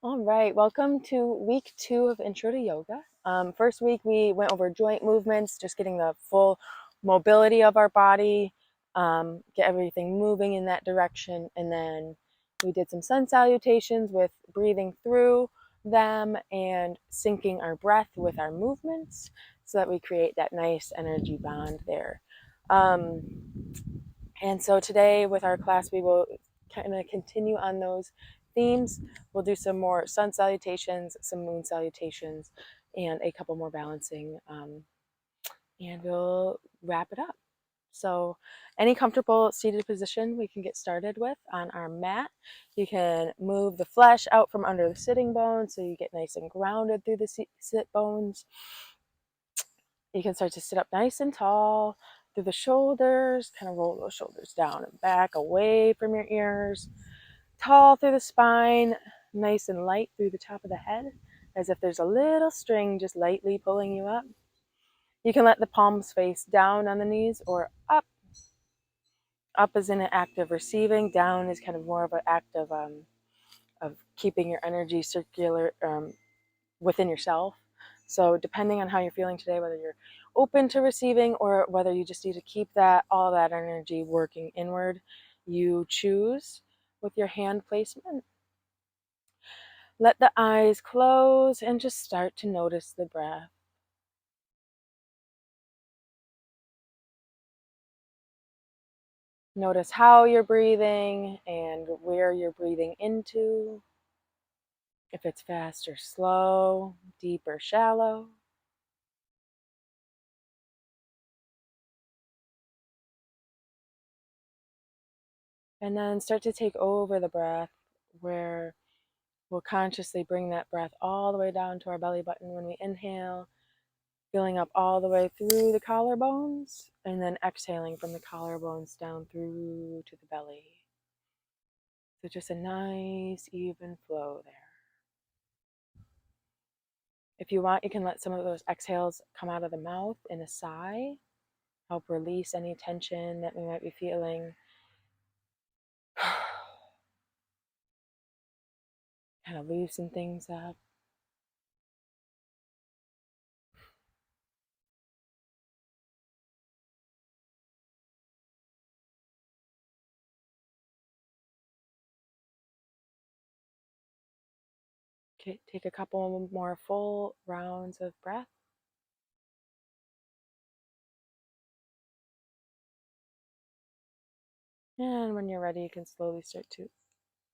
All right, welcome to week 2 of Intro to Yoga. First week we went over joint movements, just getting the full mobility of our body, get everything moving in that direction, and then we did some sun salutations with breathing through them and syncing our breath with our movements so that we create that nice energy bond there. And so today with our class, we will kind of continue on those themes. We'll do some more sun salutations, some moon salutations, and a couple more balancing, and we'll wrap it up. So any comfortable seated position we can get started with on our mat. You can move the flesh out from under the sitting bones so you get nice and grounded through the sit bones. You can start to sit up nice and tall through the shoulders, kind of roll those shoulders down and back away from your ears. Tall through the spine, nice and light through the top of the head, as if there's a little string just lightly pulling you up. You can let the palms face down on the knees or up. Up is in an act of receiving. Down is kind of more of an act of keeping your energy circular within yourself. So depending on how you're feeling today, whether you're open to receiving or whether you just need to keep all that energy working inward, you choose with your hand placement. Let the eyes close and just start to notice the breath. Notice how you're breathing and where you're breathing into. If it's fast or slow, deep or shallow. And then start to take over the breath, where we'll consciously bring that breath all the way down to our belly button when we inhale, filling up all the way through the collarbones, and then exhaling from the collarbones down through to the belly. So just a nice, even flow there. If you want, you can let some of those exhales come out of the mouth in a sigh, help release any tension that we might be feeling. Kind of loosen things up. Okay, take a couple more full rounds of breath. And when you're ready, you can slowly start to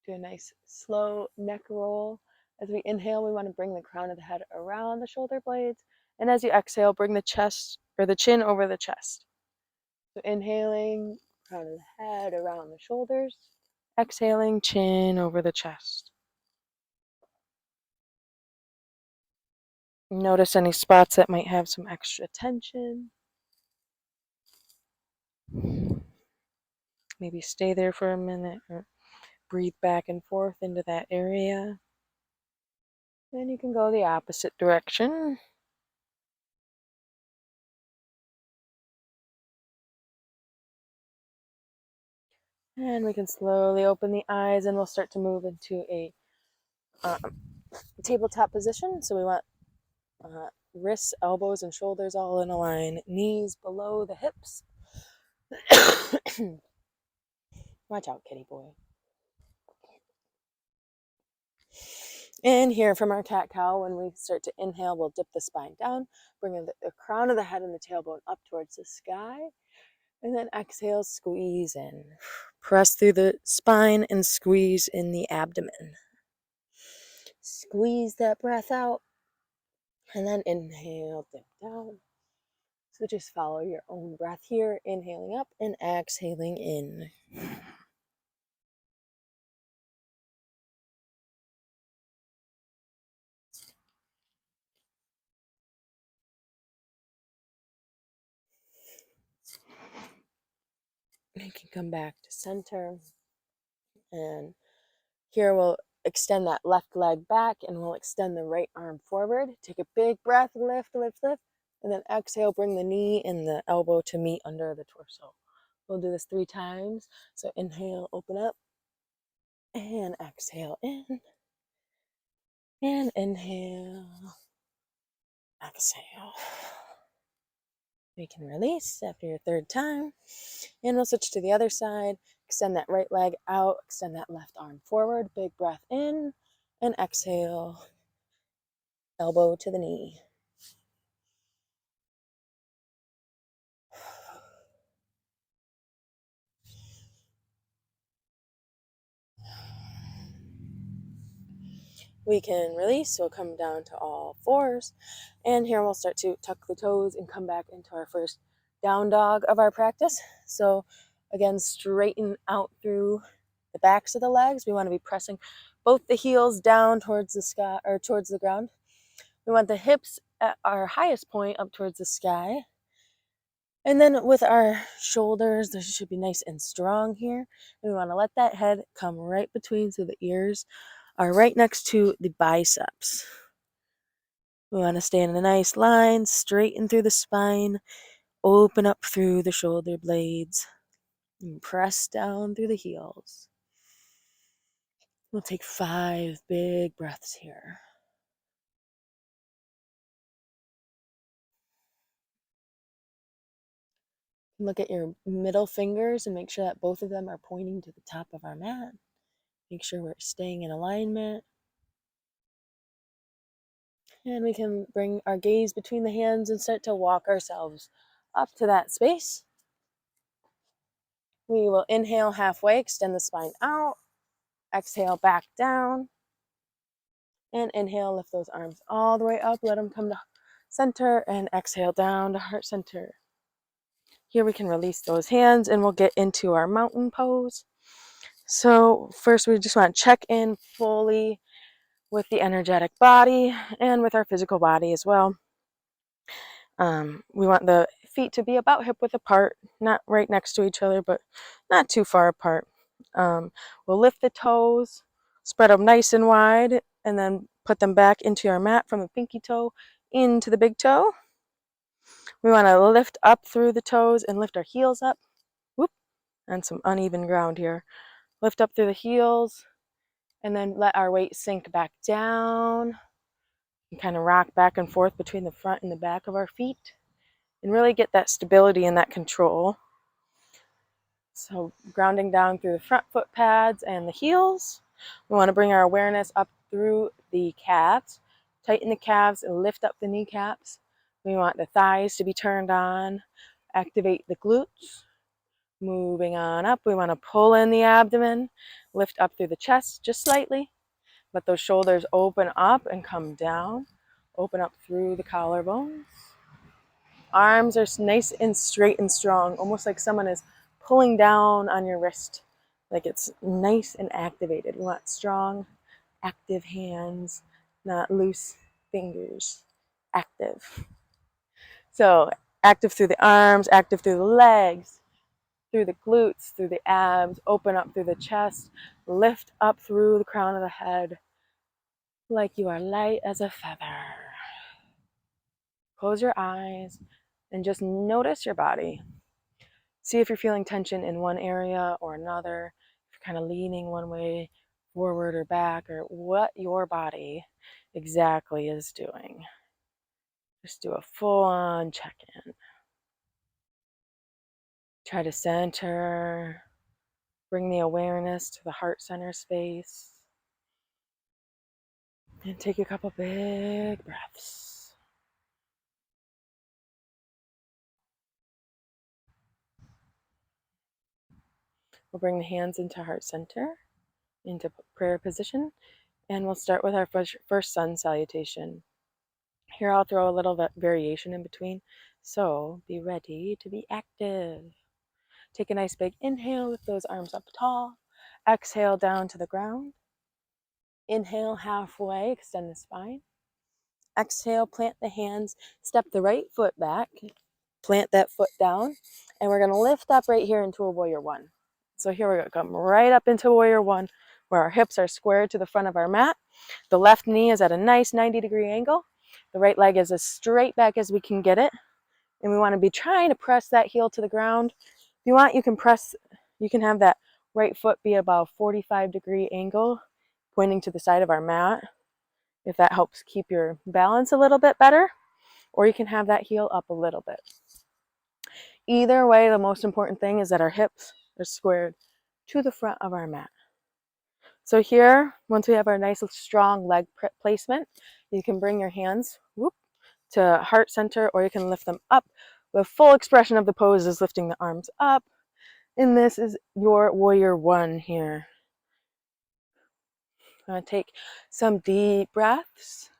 do a nice slow neck roll. As we inhale, we want to bring the crown of the head around the shoulder blades. And as you exhale, bring the chest or the chin over the chest. So inhaling, crown of the head around the shoulders. Exhaling, chin over the chest. Notice any spots that might have some extra tension. Maybe stay there for a minute or breathe back and forth into that area. Then you can go the opposite direction. And we can slowly open the eyes and we'll start to move into a tabletop position. So we want wrists, elbows, and shoulders all in a line, knees below the hips. Watch out, kitty boy. And here from our cat-cow, when we start to inhale, we'll dip the spine down, bring the crown of the head and the tailbone up towards the sky. And then exhale, squeeze in. Press through the spine and squeeze in the abdomen. Squeeze that breath out. And then inhale, dip down. So just follow your own breath here, inhaling up and exhaling in. You can come back to center. And here we'll extend that left leg back and we'll extend the right arm forward. Take a big breath, lift, lift, lift. And then exhale, bring the knee and the elbow to meet under the torso. We'll do this 3 times. So inhale, open up. And exhale in. And inhale, exhale. We can release after your third time. And we'll switch to the other side. Extend that right leg out, extend that left arm forward. Big breath in, and exhale, elbow to the knee. We can release, so we'll come down to all fours. And here we'll start to tuck the toes and come back into our first down dog of our practice. So again, straighten out through the backs of the legs. We want to be pressing both the heels down towards the sky or towards the ground. We want the hips at our highest point up towards the sky. And then with our shoulders, they should be nice and strong here. And we want to let that head come right between, so the ears are right next to the biceps. We want to stay in a nice line, straighten through the spine, open up through the shoulder blades, and press down through the heels. We'll take 5 big breaths here. Look at your middle fingers and make sure that both of them are pointing to the top of our mat. Make sure we're staying in alignment. And we can bring our gaze between the hands and start to walk ourselves up to that space. We will inhale halfway, extend the spine out. Exhale, back down. And inhale, lift those arms all the way up. Let them come to center, and exhale down to heart center. Here we can release those hands and we'll get into our mountain pose. So first we just want to check in fully with the energetic body and with our physical body as well. We want the feet to be about hip width apart, not right next to each other, but not too far apart. We'll lift the toes, spread them nice and wide, and then put them back into our mat from the pinky toe into the big toe. We want to lift up through the toes and lift our heels up. Whoop, and some uneven ground here. Lift up through the heels, and then let our weight sink back down. And kind of rock back and forth between the front and the back of our feet, and really get that stability and that control. So grounding down through the front foot pads and the heels. We want to bring our awareness up through the calves. Tighten the calves and lift up the kneecaps. We want the thighs to be turned on. Activate the glutes. Moving on up, we want to pull in the abdomen. Lift up through the chest just slightly. Let those shoulders open up and come down. Open up through the collarbones. Arms are nice and straight and strong, almost like someone is pulling down on your wrist, like it's nice and activated. We want strong, active hands, not loose fingers. Active. So active through the arms, active through the legs, through the glutes, through the abs, open up through the chest, lift up through the crown of the head like you are light as a feather. Close your eyes and just notice your body. See if you're feeling tension in one area or another, if you're kind of leaning one way, forward or back, or what your body exactly is doing. Just do a full-on check-in. Try to center, bring the awareness to the heart center space, and take a couple big breaths. We'll bring the hands into heart center, into prayer position, and we'll start with our first sun salutation. Here I'll throw a little variation in between, so be ready to be active. Take a nice big inhale with those arms up tall. Exhale down to the ground. Inhale halfway, extend the spine. Exhale, plant the hands, step the right foot back, plant that foot down, and we're going to lift up right here into a warrior one. So here we're going to come right up into warrior one, where our hips are squared to the front of our mat. The left knee is at a nice 90-degree angle. The right leg is as straight back as we can get it. And we want to be trying to press that heel to the ground. If you want, you can have that right foot be about a 45-degree angle, pointing to the side of our mat. if that helps keep your balance a little bit better, or you can have that heel up a little bit. Either way, the most important thing is that our hips are squared to the front of our mat. So here, once we have our nice strong leg placement, you can bring your hands to heart center, or you can lift them up. The full expression of the pose is lifting the arms up. And this is your warrior one here. I'm going to take some deep breaths.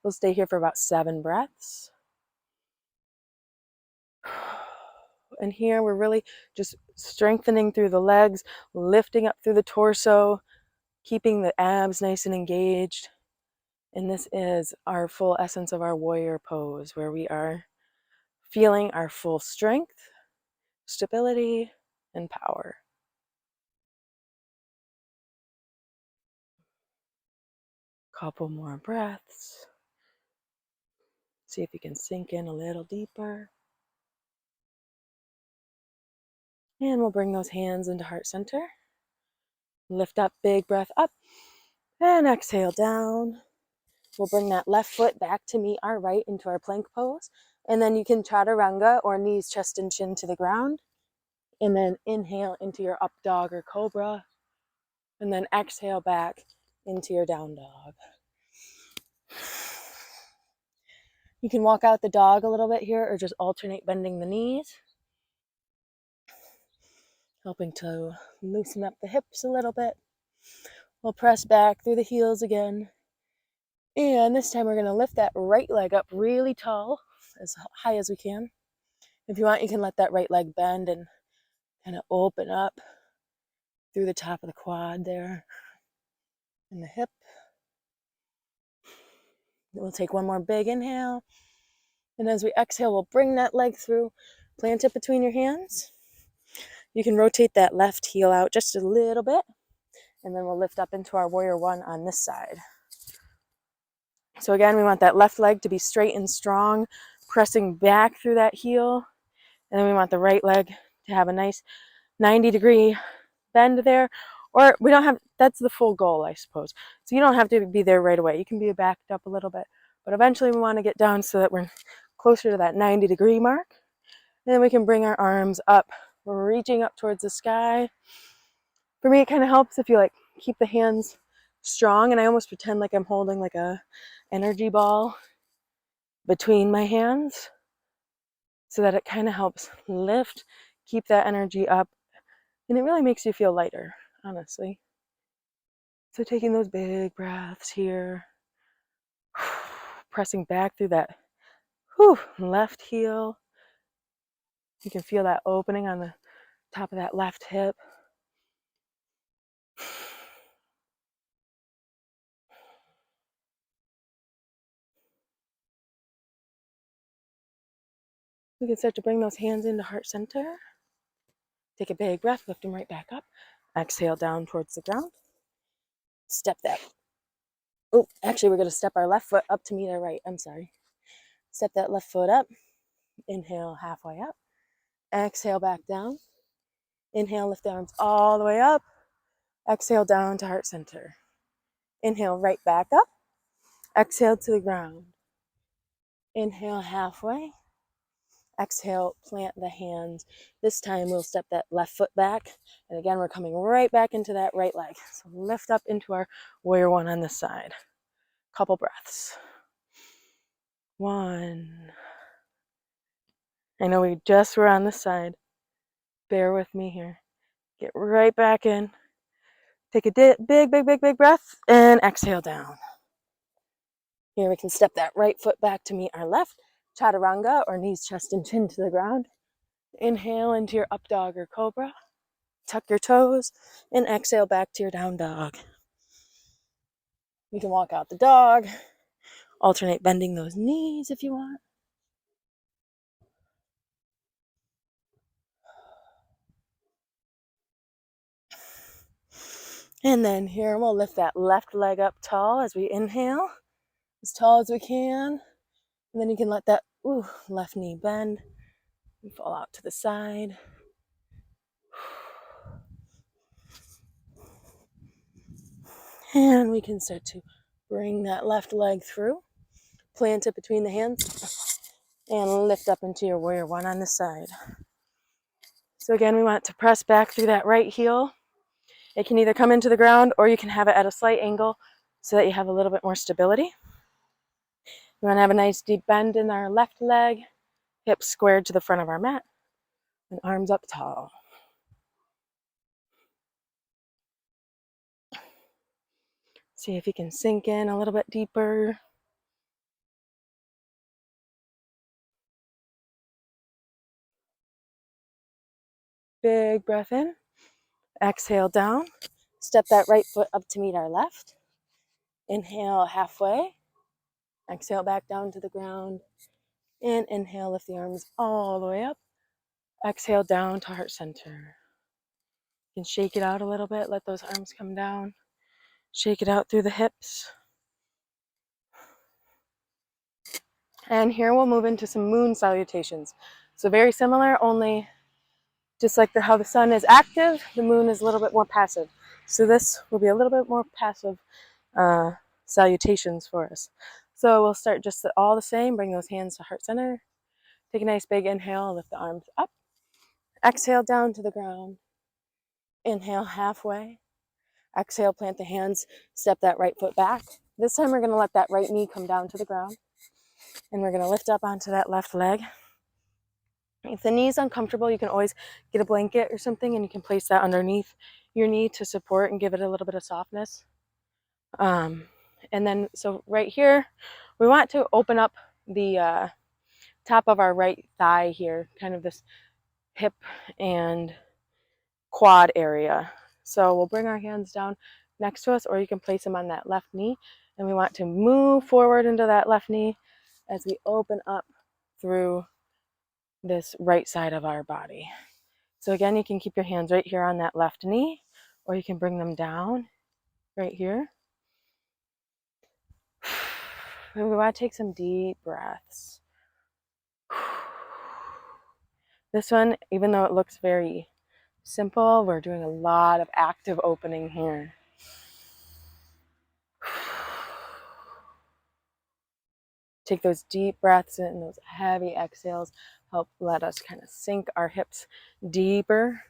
We'll stay here for about 7 breaths. And here we're really just strengthening through the legs, lifting up through the torso, keeping the abs nice and engaged. And this is our full essence of our warrior pose, where we are feeling our full strength, stability, and power. Couple more breaths. See if you can sink in a little deeper. And we'll bring those hands into heart center. Lift up, big breath up. And exhale down. We'll bring that left foot back to meet our right into our plank pose. And then you can chaturanga, or knees, chest, and chin to the ground. And then inhale into your up dog or cobra. And then exhale back into your down dog. You can walk out the dog a little bit here, or just alternate bending the knees, helping to loosen up the hips a little bit. We'll press back through the heels again. And this time we're going to lift that right leg up really tall, as high as we can. If you want, you can let that right leg bend and kind of open up through the top of the quad there and the hip. We'll take one more big inhale. And as we exhale, we'll bring that leg through, plant it between your hands. You can rotate that left heel out just a little bit, and then we'll lift up into our warrior one on this side. So again, we want that left leg to be straight and strong, pressing back through that heel. And then we want the right leg to have a nice 90-degree bend there. Or we don't have, that's the full goal, I suppose. So you don't have to be there right away. You can be backed up a little bit. But eventually we want to get down so that we're closer to that 90-degree mark. And then we can bring our arms up. We're reaching up towards the sky. For me, it kind of helps if you like keep the hands strong, and I almost pretend like I'm holding like a energy ball between my hands, so that it kind of helps lift, keep that energy up, and it really makes you feel lighter, honestly. So taking those big breaths here, pressing back through that left heel. You can feel that opening on the top of that left hip. We can start to bring those hands into heart center. Take a big breath, lift them right back up. Exhale down towards the ground. Step that. Oh, actually, we're going to step our left foot up to meet our right. I'm sorry. Step that left foot up. Inhale halfway up. Exhale back down. Inhale, lift the arms all the way up. Exhale down to heart center. Inhale right back up. Exhale to the ground. Inhale halfway. Exhale, plant the hands. This time we'll step that left foot back. And again, we're coming right back into that right leg. So lift up into our warrior one on this side. Couple breaths. 1. I know we just were on this side. Bear with me here. Get right back in. Take a big breath and exhale down. Here we can step that right foot back to meet our left. Chaturanga, or knees, chest, and chin to the ground. Inhale into your up dog or cobra. Tuck your toes and exhale back to your down dog. You can walk out the dog. Alternate bending those knees if you want. And then here we'll lift that left leg up tall as we inhale, as tall as we can. And then you can let that left knee bend and fall out to the side. And we can start to Bring that left leg through, plant it between the hands, and lift up into your warrior one on this side. So again, we want to press back through that right heel. It can either come into the ground or you can have it at a slight angle so that you have a little bit more stability. We want to have a nice deep bend in our left leg, hips squared to the front of our mat, and arms up tall. See if you can sink in a little bit deeper. Big breath in. Exhale down. Step that right foot up to meet our left. Inhale halfway. Exhale back down to the ground. And inhale, lift the arms all the way up. Exhale down to heart center. You can shake it out a little bit. Let those arms come down. Shake it out through the hips. And here we'll move into some moon salutations. So very similar, only just like how the sun is active, the moon is a little bit more passive. So this will be a little bit more passive salutations for us. So we'll start just all the same. Bring those hands to heart center. Take a nice big inhale, lift the arms up. Exhale down to the ground. Inhale halfway. Exhale, plant the hands, step that right foot back. This time we're gonna let that right knee come down to the ground. And we're gonna lift up onto that left leg. If the knee is uncomfortable, you can always get a blanket or something and you can place that underneath your knee to support and give it a little bit of softness. And then, so right here, we want to open up the top of our right thigh here, kind of this hip and quad area. So we'll bring our hands down next to us, or you can place them on that left knee. And we want to move forward into that left knee as we open up through this right side of our body. So again, you can keep your hands right here on that left knee, or you can bring them down right here. And we want to take some deep breaths. This one, even though it looks very simple, we're doing a lot of active opening here. Take those deep breaths in, those heavy exhales help let us kind of sink our hips deeper.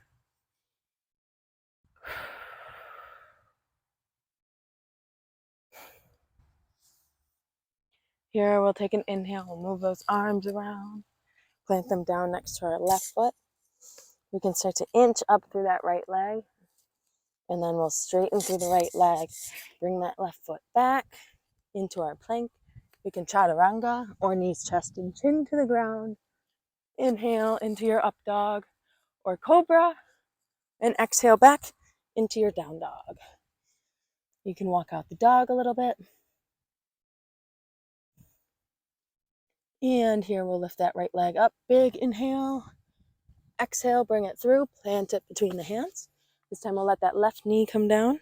Here we'll take an inhale, we'll move those arms around, plant them down next to our left foot. We can start to inch up through that right leg, and then we'll straighten through the right leg. Bring that left foot back into our plank. We can chaturanga or knees, chest, and chin to the ground. Inhale into your up dog or cobra, and exhale back into your down dog. You can walk out the dog a little bit. And here we'll lift that right leg up. Big inhale. Exhale, bring it through. Plant it between the hands. This time we'll let that left knee come down.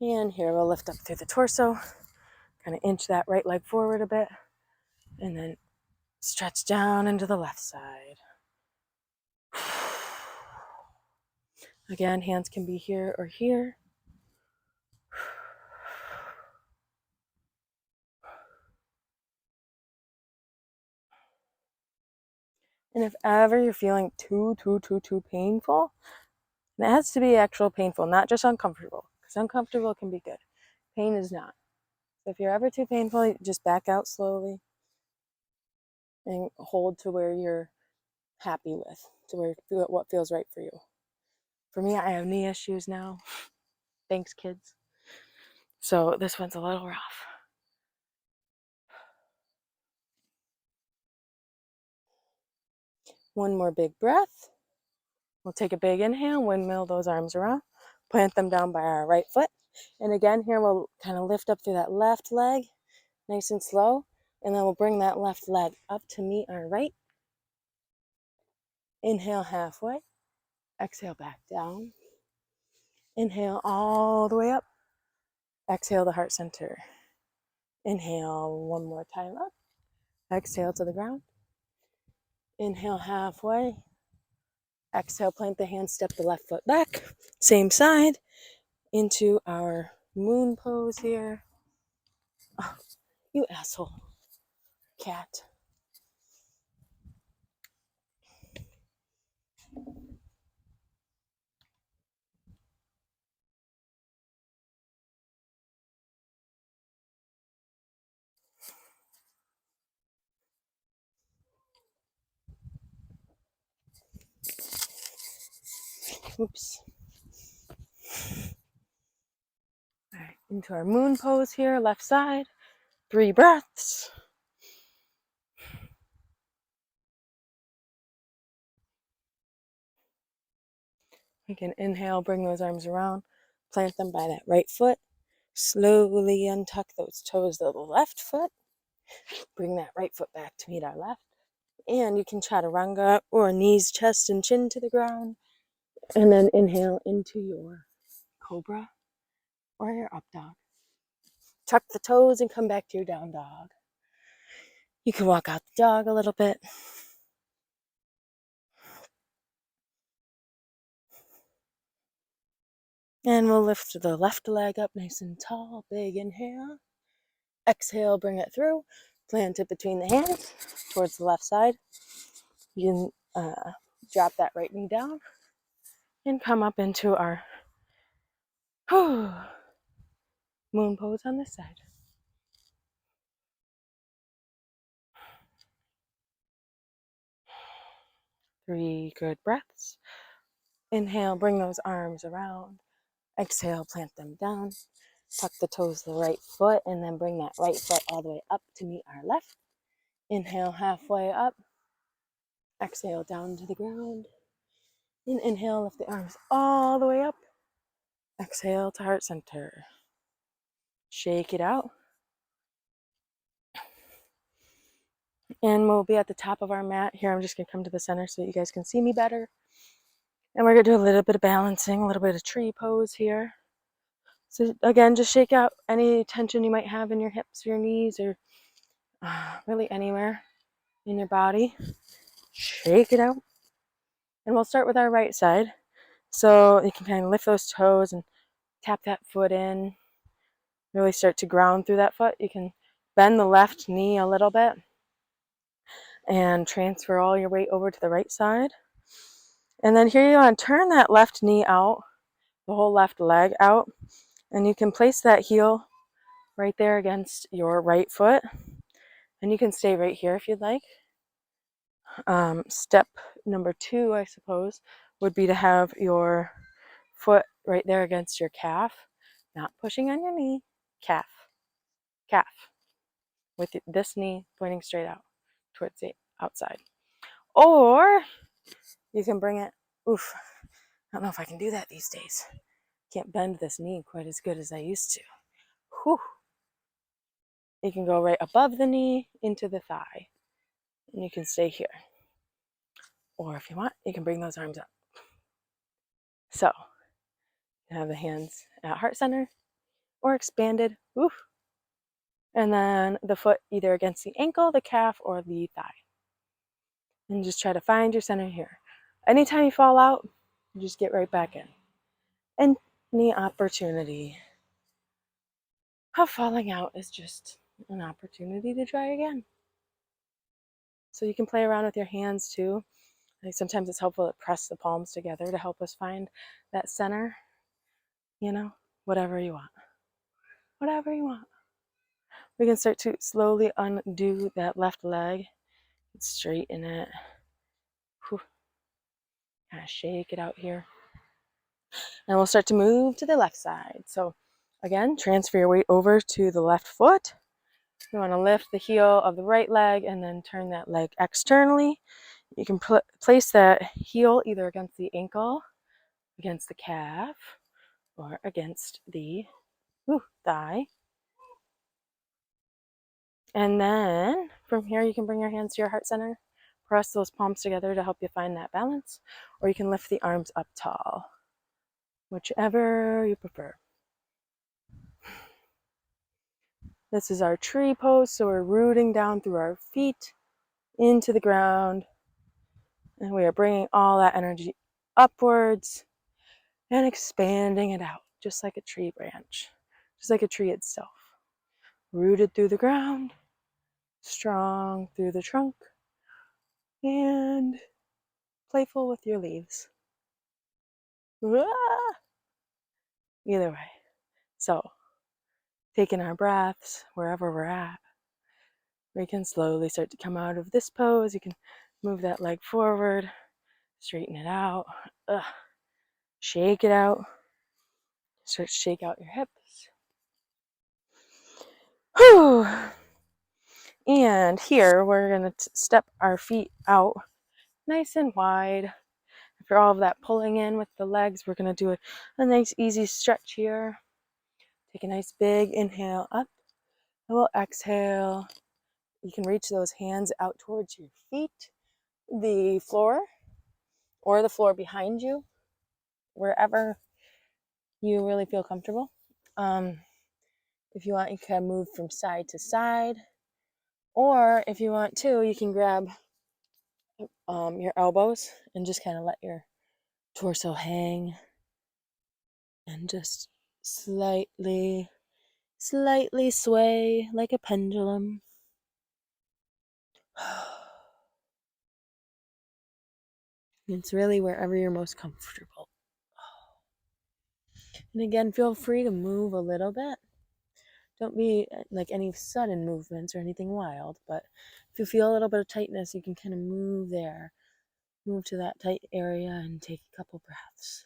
And here we'll lift up through the torso. Kind of inch that right leg forward a bit. And then stretch down into the left side. Again, hands can be here or here. And if ever you're feeling too painful, and it has to be actual painful, not just uncomfortable, because uncomfortable can be good. Pain is not. So if you're ever too painful, just back out slowly and hold to where you're happy with, to where what feels right for you. For me, I have knee issues now. Thanks, kids. So this one's a little rough. One more big breath. We'll take a big inhale, windmill those arms around, plant them down by our right foot. And again, here we'll kind of lift up through that left leg, nice and slow. And then we'll bring that left leg up to meet our right. Inhale halfway. Exhale back down. Inhale all the way up. Exhale to heart center. Inhale one more time up. Exhale to the ground. Inhale halfway. Exhale, plant the hands, step the left foot back. Same side. into our moon pose here. Oh, you asshole cat. Oops. All right, into our moon pose here, left side. 3 breaths. You can inhale, bring those arms around, plant them by that right foot. Slowly untuck those toes of the left foot. Bring that right foot back to meet our left. And you can chaturanga or knees, chest, and chin to the ground. And then inhale into your cobra or your up dog. Tuck the toes and come back to your down dog. You can walk out the dog a little bit. And we'll lift the left leg up nice and tall. Big inhale. Exhale, bring it through. Plant it between the hands towards the left side. You can drop that right knee down and come up into our moon pose on this side. 3 good breaths. Inhale, bring those arms around. Exhale, plant them down. Tuck the toes of the right foot and then bring that right foot all the way up to meet our left. Inhale, halfway up. Exhale, down to the ground. And inhale, lift the arms all the way up. Exhale to heart center. Shake it out. And we'll be at the top of our mat. Here, I'm just going to come to the center so that you guys can see me better. And we're going to do a little bit of balancing, a little bit of tree pose here. So again, just shake out any tension you might have in your hips, your knees, or really anywhere in your body. Shake it out. And we'll start with our right side. So you can kind of lift those toes and tap that foot in. Really start to ground through that foot. You can bend the left knee a little bit and transfer all your weight over to the right side. And then here you want to turn that left knee out, the whole left leg out, and you can place that heel right there against your right foot. And you can stay right here if you'd like. Step number 2, I suppose, would be to have your foot right there against your calf, not pushing on your knee, calf, with this knee pointing straight out towards the outside. Or you can bring it, I don't know if I can do that these days. Can't bend this knee quite as good as I used to. Whew. You can go right above the knee into the thigh, and you can stay here. Or if you want, you can bring those arms up. So, you have the hands at heart center or expanded. And then the foot either against the ankle, the calf, or the thigh. And just try to find your center here. Anytime you fall out, you just get right back in. Any opportunity of falling out is just an opportunity to try again. So you can play around with your hands too. Like sometimes it's helpful to press the palms together to help us find that center. Whatever you want. Whatever you want. We can start to slowly undo that left leg. Straighten it. Kind of shake it out here. And we'll start to move to the left side. So again, transfer your weight over to the left foot. You want to lift the heel of the right leg and then turn that leg externally. You can place that heel either against the ankle, against the calf, or against the thigh. And then from here, you can bring your hands to your heart center. Press those palms together to help you find that balance. Or you can lift the arms up tall, whichever you prefer. This is our tree pose, so we're rooting down through our feet into the ground. And we are bringing all that energy upwards and expanding it out. just like a tree branch, just like a tree itself. Rooted through the ground, strong through the trunk, and playful with your leaves. Either way. So, taking our breaths wherever we're at, we can slowly start to come out of this pose. You can move that leg forward, straighten it out, shake it out, start to shake out your hips. Whew. And here we're going to step our feet out nice and wide. After all of that pulling in with the legs, we're going to do a nice easy stretch here. Take a nice big inhale up, and we'll exhale. You can reach those hands out towards your feet, the floor, or the floor behind you, wherever you really feel comfortable. If you want, you can move from side to side, or if you want to, you can grab your elbows and just kind of let your torso hang and just slightly sway like a pendulum. It's really wherever you're most comfortable. And again, feel free to move a little bit. Don't be like any sudden movements or anything wild, but if you feel a little bit of tightness, you can kind of move there. Move to that tight area and take a couple breaths.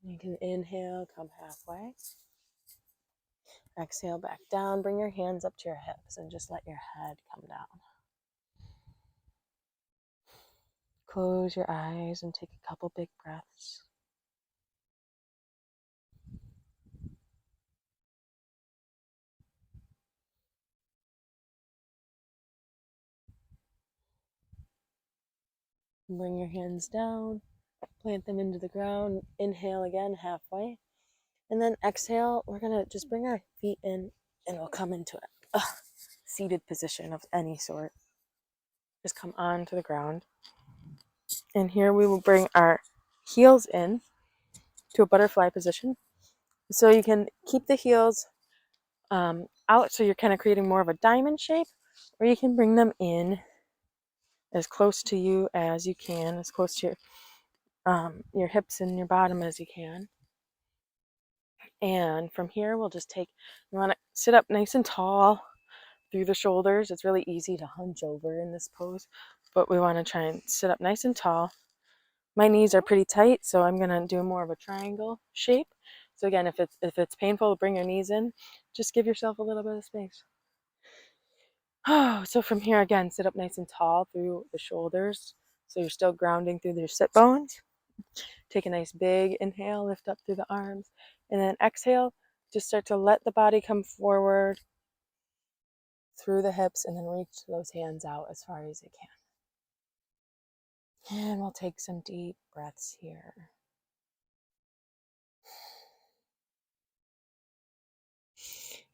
You can inhale, come halfway. Exhale back down. Bring your hands up to your hips and just let your head come down. Close your eyes and take a couple big breaths. Bring your hands down, plant them into the ground. Inhale again, halfway. And then exhale, we're going to just bring our feet in and we'll come into a seated position of any sort. Just come onto the ground. And here we will bring our heels in to a butterfly position. So you can keep the heels out so you're kind of creating more of a diamond shape, or you can bring them in as close to you as you can, as close to your hips and your bottom as you can. And from here, we'll just you want to sit up nice and tall through the shoulders. It's really easy to hunch over in this pose, but we want to try and sit up nice and tall. My knees are pretty tight, so I'm going to do more of a triangle shape. So again, if it's painful to bring your knees in, just give yourself a little bit of space. So from here, again, sit up nice and tall through the shoulders. So you're still grounding through your sit bones. Take a nice big inhale, lift up through the arms. And then exhale, just start to let the body come forward through the hips and then reach those hands out as far as you can. And we'll take some deep breaths here.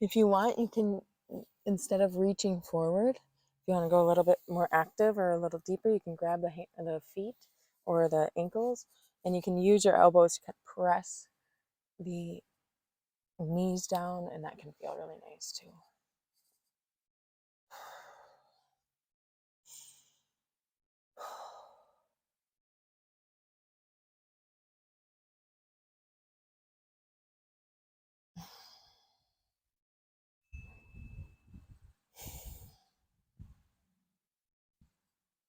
If you want, you can, instead of reaching forward, if you want to go a little bit more active or a little deeper, you can grab the feet or the ankles, and you can use your elbows to press the knees down, and that can feel really nice too.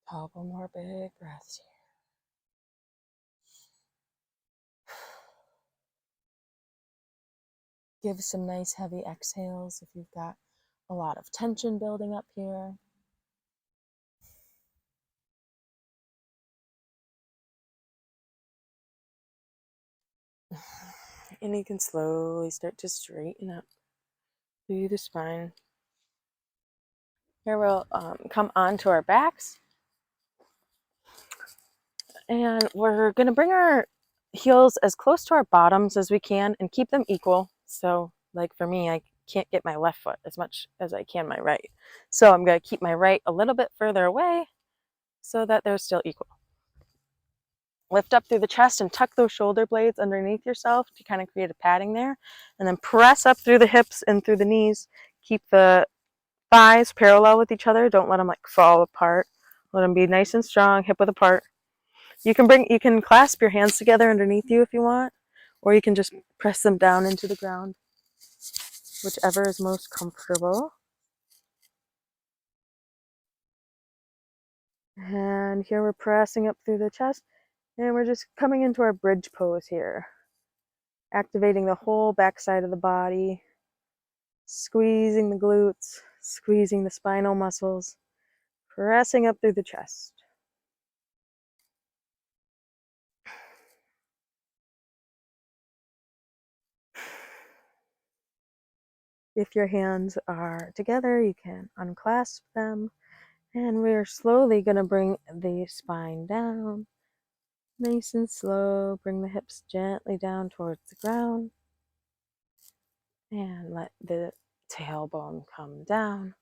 Couple more big breaths here. Give some nice heavy exhales if you've got a lot of tension building up here. And you can slowly start to straighten up through the spine. Here we'll come onto our backs. And we're going to bring our heels as close to our bottoms as we can and keep them equal. So like for me, I can't get my left foot as much as I can my right. So I'm going to keep my right a little bit further away so that they're still equal. Lift up through the chest and tuck those shoulder blades underneath yourself to kind of create a padding there. And then press up through the hips and through the knees. Keep the thighs parallel with each other. Don't let them like fall apart. Let them be nice and strong, hip width apart. You can clasp your hands together underneath you if you want, or you can just press them down into the ground, whichever is most comfortable. And here we're pressing up through the chest, and we're just coming into our bridge pose here, activating the whole back side of the body, squeezing the glutes, squeezing the spinal muscles, pressing up through the chest. If your hands are together, you can unclasp them. And we're slowly going to bring the spine down. Nice and slow. Bring the hips gently down towards the ground. And let the tailbone come down.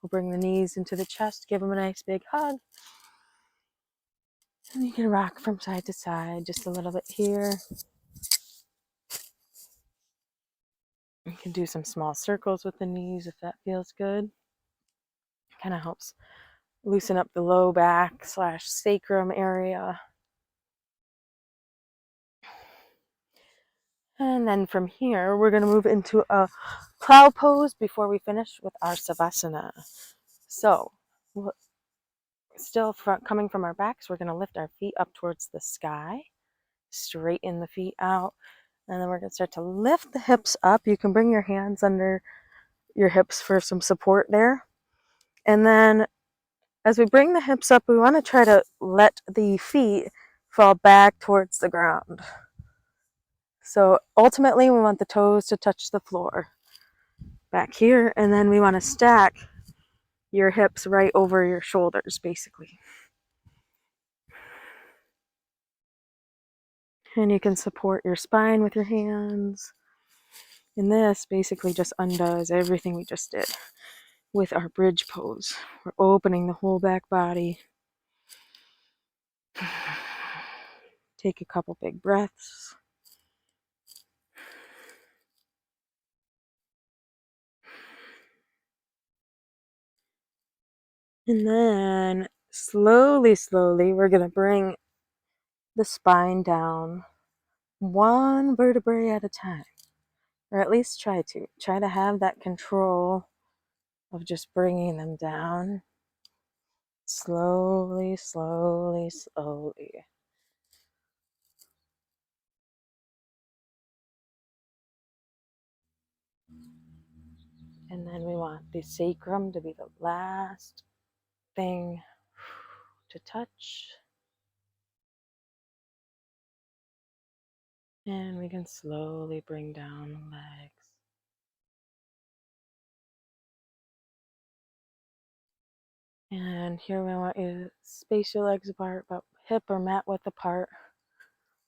We'll bring the knees into the chest. Give them a nice big hug. And you can rock from side to side just a little bit here. You can do some small circles with the knees if that feels good. Kind of helps loosen up the low back / sacrum area. And then from here, we're going to move into a plow pose before we finish with our savasana. So, still coming from our backs, we're going to lift our feet up towards the sky, straighten the feet out, and then we're going to start to lift the hips up. You can bring your hands under your hips for some support there. And then as we bring the hips up, we want to try to let the feet fall back towards the ground. So ultimately, we want the toes to touch the floor back here, and then we want to stack your hips right over your shoulders, basically. And you can support your spine with your hands. And this basically just undoes everything we just did with our bridge pose. We're opening the whole back body. Take a couple big breaths. And then slowly, we're going to bring the spine down one vertebrae at a time. Or at least try to have that control of just bringing them down slowly. And then we want the sacrum to be the last thing to touch. And we can slowly bring down the legs. And here we want you to space your legs apart, about hip or mat width apart.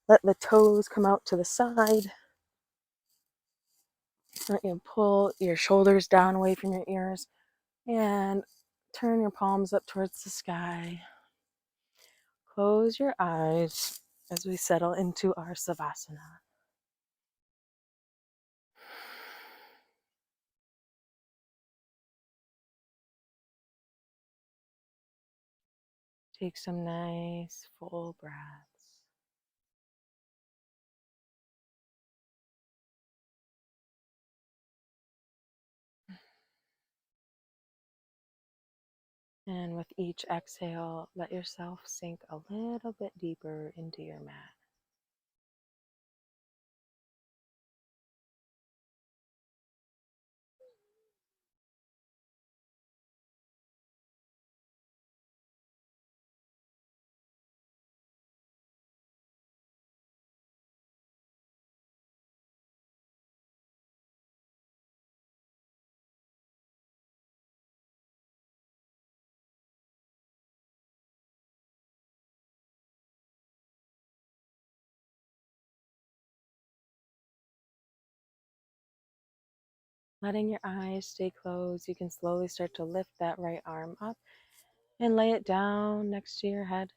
Let the toes come out to the side. Let you pull your shoulders down away from your ears. And turn your palms up towards the sky. Close your eyes as we settle into our savasana. Take some nice full breaths. And with each exhale, let yourself sink a little bit deeper into your mat. Letting your eyes stay closed, you can slowly start to lift that right arm up and lay it down next to your head.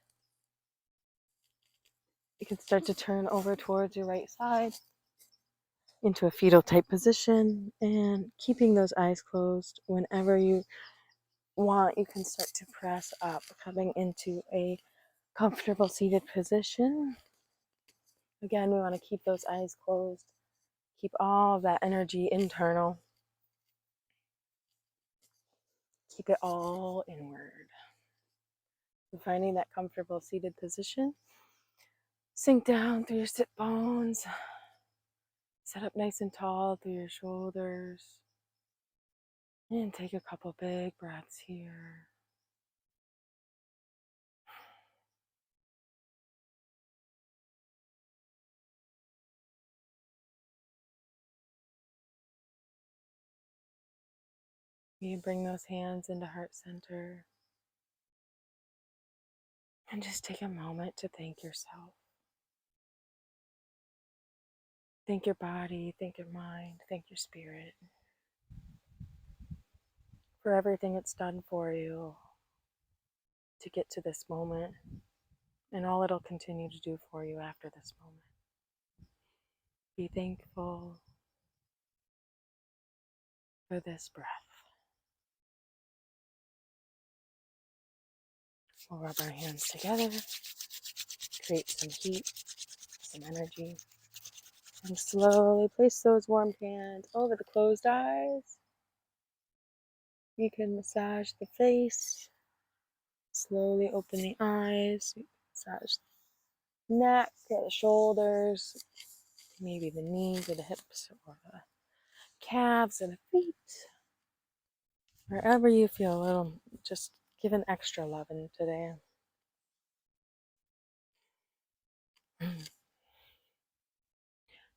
You can start to turn over towards your right side into a fetal type position, and keeping those eyes closed. Whenever you want, you can start to press up, coming into a comfortable seated position. Again, we want to keep those eyes closed, keep all of that energy internal, keep it all inward. And finding that comfortable seated position, sink down through your sit bones, sit up nice and tall through your shoulders, and take a couple big breaths here. You bring those hands into heart center and just take a moment to thank yourself. Thank your body, thank your mind, thank your spirit for everything it's done for you to get to this moment, and all it'll continue to do for you after this moment. Be thankful for this breath. We'll rub our hands together, create some heat, some energy, and slowly place those warm hands over the closed eyes. You can massage the face, slowly open the eyes, massage the neck, the shoulders, maybe the knees or the hips or the calves and the feet. Wherever you feel a little, just give an extra loving today.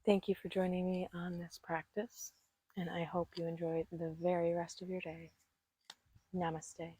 Thank you for joining me on this practice, and I hope you enjoy the very rest of your day. Namaste.